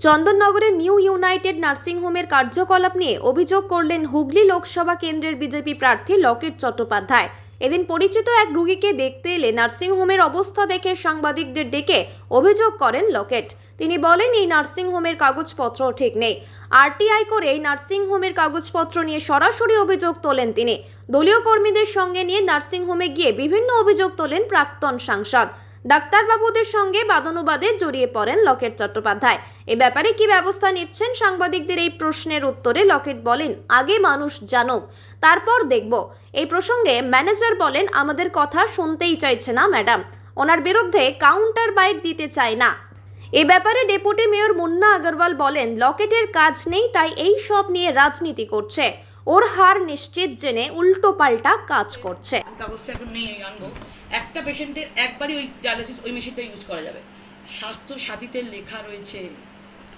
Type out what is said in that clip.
চন্দননগরের new United nursing হোমের কার্যকলাপ নিয়ে অভিযোগ করলেন হুগলি লোকসভা কেন্দ্রের বিজেপি প্রার্থী লকেট চট্টোপাধ্যায়। এদিন পরিচিত এক রোগীকে দেখতে এলে নার্সিং হোমের অবস্থা দেখে সাংবাদিকদের ডেকে অভিযোগ করেন লকেট। তিনি বলেন, এই নার্সিং হোমের কাগজপত্র ঠিক নেই। আরটিআই করে এই নার্সিং হোমের কাগজপত্র নিয়ে সরাসরি অভিযোগ তোলেন তিনি। দলীয় কর্মীদের সঙ্গে নিয়ে নার্সিং হোমে গিয়ে বিভিন্ন অভিযোগ তোলেন প্রাক্তন সাংসদ। ডাক্তারবাবুদের সঙ্গে বাদানুবাদে জড়িয়ে পড়েন লকেট চট্টোপাধ্যায়। এ ব্যাপারে কি ব্যবস্থা নিচ্ছেন সাংবাদিকদের এই প্রশ্নের উত্তরে লকেট বলেন, আগে মানুষ জানুক, তারপর দেখব। এই প্রসঙ্গে ম্যানেজার বলেন, আমাদের কথা শুনতেই চাইছে না ম্যাডাম, ওনার বিরুদ্ধে কাউন্টার বাইট দিতে চায় না। এ ব্যাপারে ডেপুটি মেয়র মুন্না আগরওয়াল বলেন, লকেটের কাজ নেই, তাই এই সব নিয়ে রাজনীতি করছে। ওর হার নিশ্চিত জেনে উল্টো পাল্টা কাজ করছে। কাগজটা এখন নেই, আনবো। একটা পেশেন্টের একবারই ওই ডায়ালিসিস ওই মেশিনটা ইউজ করা যাবে। স্বাস্থ্য সাথীতে লেখা রয়েছে